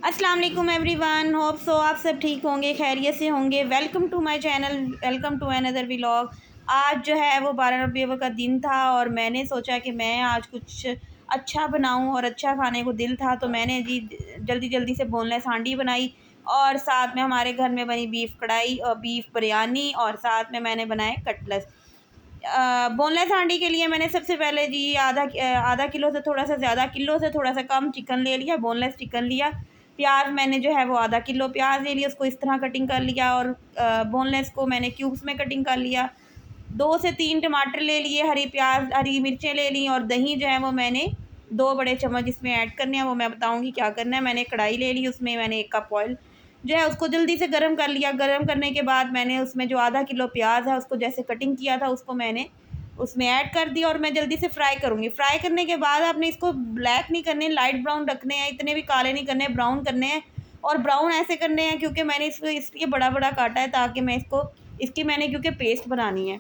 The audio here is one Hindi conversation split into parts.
अस्सलाम वालेकुम एवरीवन, होप सो आप सब ठीक होंगे, खैरियत से होंगे। Welcome to my channel, welcome to another vlog. आज जो है वो 12 रबी अव्वल का दिन था और मैंने सोचा कि मैं आज कुछ अच्छा बनाऊं और अच्छा खाने को दिल था, तो मैंने जी जल्दी जल्दी से बोनलेस हांडी बनाई और साथ में हमारे घर में बनी बीफ कढ़ाई और बीफ बिरयानी और साथ में मैंने बनाए कटलेट्स। बोनलेस हांडी के लिए मैंने सबसे पहले जी आधा किलो से थोड़ा सा ज़्यादा, किलो से थोड़ा सा कम चिकन ले लिया, बोनलेस चिकन लिया। प्याज मैंने जो है वो आधा किलो प्याज ले लिया, उसको इस तरह कटिंग कर लिया और बोनलेस को मैंने क्यूब्स में कटिंग कर लिया। 2 से 3 टमाटर ले लिए, हरी मिर्चें ले ली और दही जो है वो मैंने 2 बड़े चम्मच इसमें ऐड करने हैं, वो मैं बताऊँगी क्या करना है। मैंने कढ़ाई ले ली, उसमें मैंने 1 कप ऑयल जो है उसको जल्दी से गर्म कर लिया। गर्म करने के बाद मैंने उसमें जो आधा किलो प्याज है उसको जैसे कटिंग किया था उसको मैंने उसमें ऐड कर दिया और मैं जल्दी से फ्राई करूँगी। फ्राई करने के बाद आपने इसको ब्लैक नहीं करने, लाइट ब्राउन रखने हैं, इतने भी काले नहीं करने, ब्राउन करने हैं। और ब्राउन ऐसे करने हैं क्योंकि मैंने इसको इसलिए बड़ा बड़ा काटा है ताकि मैं इसकी मैंने क्योंकि पेस्ट बनानी है,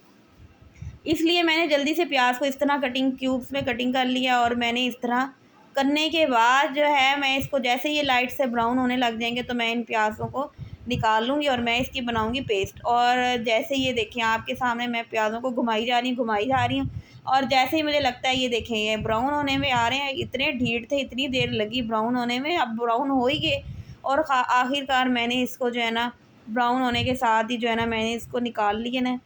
इसलिए मैंने जल्दी से प्याज को इस तरह कटिंग क्यूब्स में कटिंग कर लिया। और मैंने इस तरह करने के बाद जो है मैं इसको जैसे ये लाइट से ब्राउन होने लग जाएंगे तो मैं इन प्याज़ों को निकाल लूँगी और मैं इसकी बनाऊँगी पेस्ट। और जैसे ये देखें आपके सामने मैं प्याज़ों को घुमाई जा रही हूँ और जैसे ही मुझे लगता है ये देखें ये ब्राउन होने में आ रहे हैं। इतने ढीठ थे, इतनी देर लगी ब्राउन होने में, अब ब्राउन हो ही गए और आखिरकार मैंने इसको जो है ना ब्राउन होने के साथ ही जो है ना मैंने इसको निकाल लिया ना।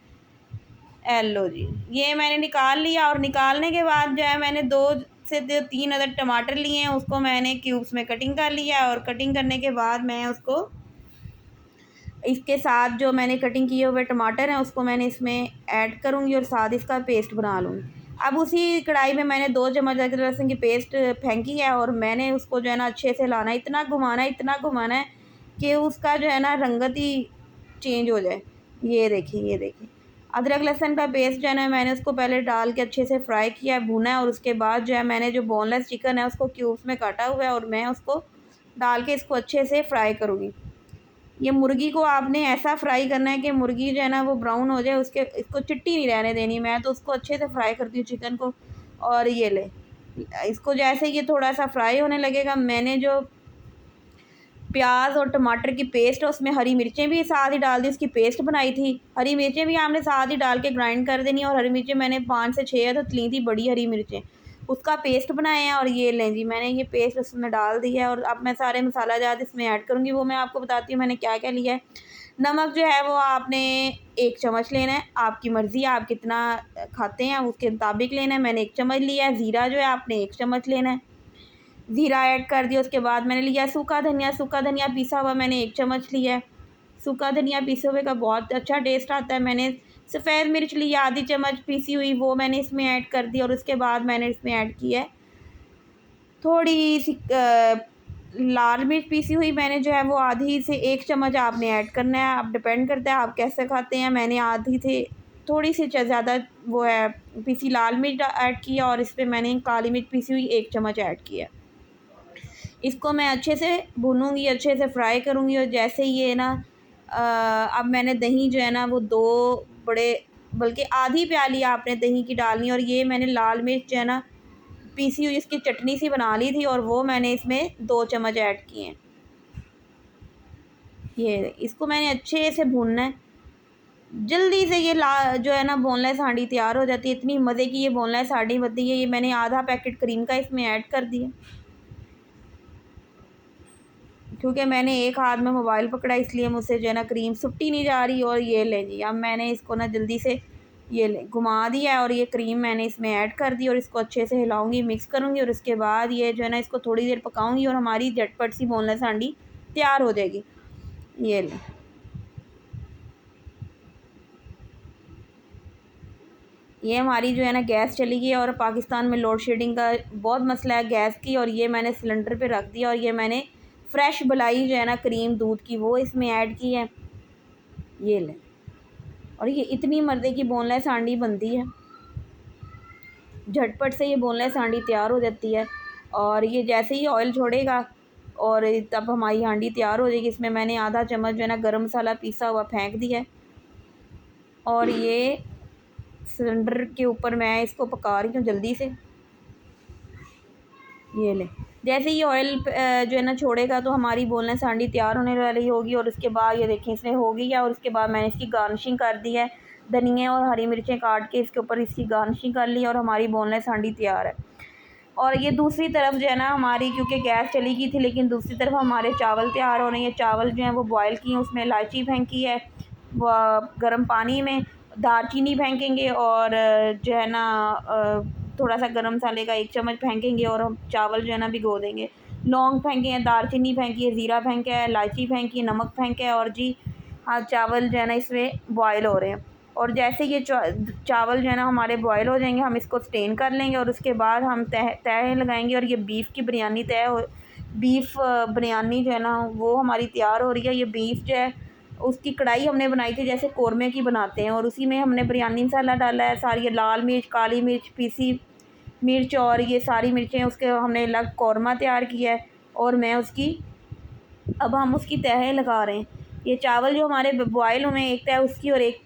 लो जी, ये मैंने निकाल लिया और निकालने के बाद जो है मैंने 2 से 3 अदर टमाटर लिए हैं, उसको मैंने क्यूब्स में कटिंग कर लिया और कटिंग करने के बाद मैं उसको इसके साथ जो मैंने कटिंग किए हुए टमाटर हैं उसको मैंने इसमें ऐड करूँगी और साथ इसका पेस्ट बना लूँगी। अब उसी कढ़ाई में मैंने 2 चम्मच अदरक लहसुन की पेस्ट फेंकी है और मैंने उसको जो है ना अच्छे से लाना है, इतना घुमाना है कि उसका जो है ना रंगत ही चेंज हो जाए। ये देखिए अदरक लहसुन का पेस्ट जो है ना मैंने उसको पहले डाल के अच्छे से फ्राई किया है, भुना है और उसके बाद जो है मैंने जो बोनलेस चिकन है उसको क्यूब्स में काटा हुआ है और मैं उसको डाल के इसको अच्छे से फ्राई करूँगी। ये मुर्गी को आपने ऐसा फ्राई करना है कि मुर्गी जो है ना वो ब्राउन हो जाए, उसके इसको चिट्टी नहीं रहने देनी। मैं तो उसको अच्छे से फ्राई करती हूँ चिकन को। और ये ले इसको जैसे ये थोड़ा सा फ्राई होने लगेगा, मैंने जो प्याज और टमाटर की पेस्ट है उसमें हरी मिर्चें भी साथ ही डाल दी, उसकी पेस्ट बनाई थी। हरी मिर्चें भी आपने साथ ही डाल के ग्राइंड कर देनी और हरी मिर्चें मैंने 5 से 6 तो ली थी, बड़ी हरी मिर्चें, उसका पेस्ट बनाया है। और ये लें जी मैंने ये पेस्ट उसमें डाल दिया है और अब मैं सारे मसाला जात इसमें ऐड करूँगी, वो मैं आपको बताती हूँ मैंने क्या क्या लिया है। नमक जो है वो आपने 1 चम्मच लेना है, आपकी मर्ज़ी आप कितना खाते हैं उसके मुताबिक लेना है। मैंने 1 चम्मच लिया है। ज़ीरा जो है आपने 1 चम्मच लेना है, ज़ीरा ऐड कर दिया। उसके बाद मैंने लिया सूखा धनिया पिसा हुआ मैंने 1 चम्मच लिया है। सूखा धनिया पिसे हुए का बहुत अच्छा टेस्ट आता है। मैंने सफ़ेद मिर्च लिया आधी चम्मच पिसी हुई, वो मैंने इसमें ऐड कर दी और उसके बाद मैंने इसमें ऐड की है थोड़ी सी लाल मिर्च पिसी हुई, मैंने जो है वो आधी से 1 चम्मच आपने ऐड करना है। आप डिपेंड करता है आप कैसे खाते हैं। मैंने आधी से थोड़ी सी ज़्यादा वो है पिसी लाल मिर्च ऐड की और इस पर मैंने काली मिर्च पिसी हुई 1 चम्मच ऐड की है। इसको मैं अच्छे से भूनूँगी, अच्छे से फ्राई करूँगी और जैसे ये ना अब मैंने दही जो है ना वो 2 बड़े बल्कि आधी प्याली आपने दही की डालनी और ये मैंने लाल मिर्च जो है ना पीसी हुई इसकी चटनी सी बना ली थी और वो मैंने इसमें 2 चम्मच ऐड किए हैं। ये इसको मैंने अच्छे से भूनना है। जल्दी से ये जो है ना बोनलेस हांडी तैयार हो जाती है। इतनी मज़े की ये बोनलेस हांडी बनती है। ये मैंने आधा पैकेट क्रीम का इसमें ऐड कर दिया क्योंकि मैंने एक हाथ में मोबाइल पकड़ा इसलिए मुझसे जो है ना क्रीम सुट्टी नहीं जा रही। और ये ले जी अब मैंने इसको ना जल्दी से ये ले घुमा दिया है और ये क्रीम मैंने इसमें ऐड कर दी और इसको अच्छे से हिलाऊंगी, मिक्स करूँगी और उसके बाद ये जो है ना इसको थोड़ी देर पकाऊंगी और हमारी झटपट सी बोनलेस हांडी तैयार हो जाएगी। ये ले ये हमारी जो है ना गैस चली गई और पाकिस्तान में लोड शेडिंग का बहुत मसला है गैस की। और ये मैंने सिलेंडर पे रख दिया और ये मैंने फ्रेश मलाई जो है ना क्रीम दूध की वो इसमें ऐड की है। ये ले और ये इतनी मज़े की बोनलेस हांडी बनती है, झटपट से ये बोनलेस हांडी तैयार हो जाती है। और ये जैसे ही ऑयल छोड़ेगा और तब हमारी हांडी तैयार हो जाएगी। इसमें मैंने आधा चम्मच जो है ना गरम मसाला पीसा हुआ फेंक दिया है और ये सिलेंडर के ऊपर मैं इसको पका रही हूँ जल्दी से। ये ले जैसे ही ऑयल जो है ना छोड़ेगा तो हमारी बोनलेस हांडी तैयार होने वाली होगी। और उसके बाद ये देखें इसमें हो गई है। और उसके बाद मैंने इसकी गार्निशिंग कर दी है, धनिया और हरी मिर्चें काट के इसके ऊपर इसकी गार्निशिंग कर ली और हमारी बोनलेस हांडी तैयार है। और ये दूसरी तरफ जो है ना हमारी, क्योंकि गैस चली गई थी, लेकिन दूसरी तरफ हमारे चावल तैयार हो रहे हैं। चावल जो हैं वो बॉयल किए, उसमें इलायची फेंकी है गर्म पानी में, दालचीनी फेंकेंगे और जो है ना थोड़ा सा गरम मसाले का 1 चम्मच फेंकेंगे और हम चावल जो है ना भिगो देंगे। लौंग फेंके हैं, दालचीनी फेंकी है, ज़ीरा फेंका है, इलायची फेंकी है, नमक फेंका है और जी हाँ चावल जो है ना इसमें बॉयल हो रहे हैं। और जैसे ये चावल जो है ना हमारे बॉयल हो जाएंगे, हम इसको स्टेन कर लेंगे और उसके बाद हम तह लगाएंगे। और ये बीफ़ की बिरयानी बीफ़ बिरयानी जो है ना वो हमारी तैयार हो रही है। ये बीफ़ जो है उसकी कढ़ाई हमने बनाई थी जैसे कौरमे की बनाते हैं, और उसी में हमने बिरयानी मसाला डाला है, सारी ये लाल मिर्च, काली मिर्च, पीसी मिर्च और ये सारी मिर्चें, उसके हमने अलग कौरमा तैयार किया है। और अब हम उसकी तह लगा रहे हैं। ये चावल जो हमारे बॉयल हुए हैं, एक तह उसकी और एक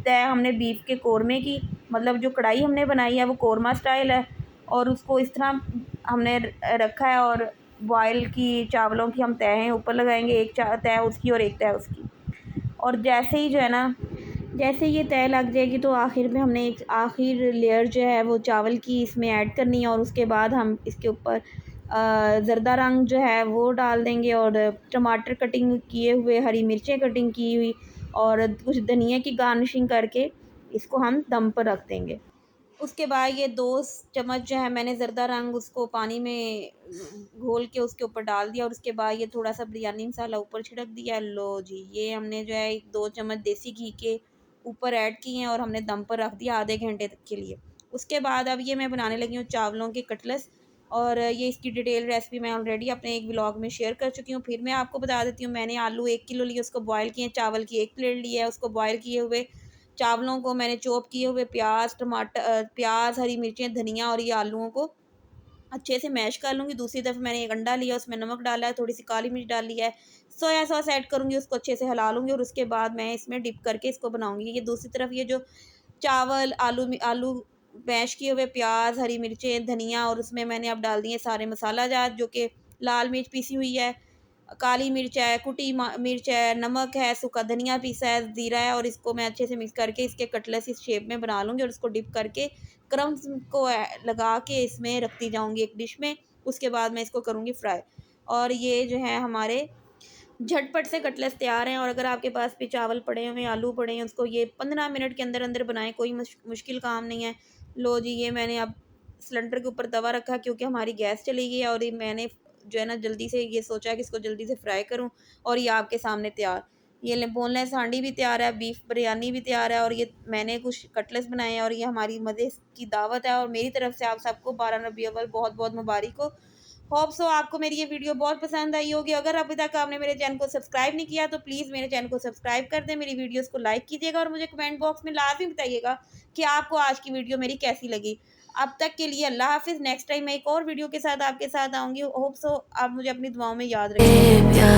तह हमने बीफ के कौरमे की, मतलब जो कढ़ाई हमने बनाई है वो कौरमा स्टाइल है। और उसको इस तरह हमने रखा है और बॉयल की चावलों की हम तहें ऊपर लगाएंगे, एक तह उसकी और एक तह उसकी। और जैसे ही जो है ना जैसे ये तय लग जाएगी तो आखिर में हमने एक आखिर लेयर जो है वो चावल की इसमें ऐड करनी है। और उसके बाद हम इसके ऊपर ज़र्दा रंग जो है वो डाल देंगे और टमाटर कटिंग किए हुए, हरी मिर्चें कटिंग की हुई और कुछ धनिया की गार्निशिंग करके इसको हम दम पर रख देंगे। उसके बाद ये 2 चम्मच जो है मैंने ज़र्दा रंग उसको पानी में घोल के उसके ऊपर डाल दिया। और उसके बाद ये थोड़ा सा बिरयानी मसाला ऊपर छिड़क दिया। लो जी, ये हमने जो है 2 चम्मच देसी घी के ऊपर ऐड किए हैं और हमने दम पर रख दिया आधे घंटे तक के लिए। उसके बाद अब ये मैं बनाने लगी हूँ चावलों के कटलेट्स, और ये इसकी डिटेल रेसिपी मैं ऑलरेडी अपने एक व्लॉग में शेयर कर चुकी हूँ। फिर मैं आपको बता देती हूँ, मैंने आलू 1 किलो लिए, उसको बॉयल किए, चावल की 1 प्लेट ली है, उसको बॉयल किए हुए चावलों को मैंने चॉप किए हुए प्याज, हरी मिर्चें, धनिया और ये आलूओं को अच्छे से मैश कर लूँगी। दूसरी तरफ मैंने एक अंडा लिया, उसमें नमक डाला है, थोड़ी सी काली मिर्च डाली है, सोया सॉस ऐड करूँगी, उसको अच्छे से हिला लूँगी और उसके बाद मैं इसमें डिप करके इसको बनाऊँगी। ये दूसरी तरफ ये जो चावल, आलू मैश किए हुए, प्याज, हरी मिर्चें, धनिया और उसमें मैंने अब डाल दिए सारे मसाला जात, जो कि लाल मिर्च पीसी हुई है, काली मिर्च है, कुटी मिर्च है, नमक है, सूखा धनिया पीसा है, ज़ीरा है, और इसको मैं अच्छे से मिक्स करके इसके कटलेट्स इस शेप में बना लूँगी और उसको डिप करके क्रम्स को लगा के इसमें रखती जाऊँगी एक डिश में। उसके बाद मैं इसको करूँगी फ्राई। और ये जो है हमारे झटपट से कटलेट्स तैयार हैं। और अगर आपके पास भी चावल पड़े हुए हैं, आलू पड़े हैं, उसको ये 15 मिनट के अंदर अंदर बनाएं, कोई मुश्किल काम नहीं है। लो जी, ये मैंने अब सिलेंडर के ऊपर तवा रखा क्योंकि हमारी गैस चली गई है, और ये मैंने जो है ना जल्दी से ये सोचा कि इसको जल्दी से फ्राई करूं। और ये आपके सामने तैयार, ये बोनलेस हांडी भी तैयार है, बीफ बिरयानी भी तैयार है, और ये मैंने कुछ कटलेट्स बनाए हैं। और ये हमारी मज़े की दावत है, और मेरी तरफ से आप सबको 12 रबी अव्वल बहुत बहुत मुबारक हो। होप सो आपको मेरी ये वीडियो बहुत पसंद आई होगी। अगर अभी तक आपने मेरे चैनल को सब्सक्राइब नहीं किया तो प्लीज़ मेरे चैनल को सब्सक्राइब कर दें, मेरी वीडियोस को लाइक कीजिएगा और मुझे कमेंट बॉक्स में लाजमी बताइएगा कि आपको आज की वीडियो मेरी कैसी लगी। अब तक के लिए अल्लाह हाफिज़। नेक्स्ट टाइम मैं एक और वीडियो के साथ आपके साथ आऊँगी। होप सो आप मुझे अपनी दुआओं में याद रखिएगा।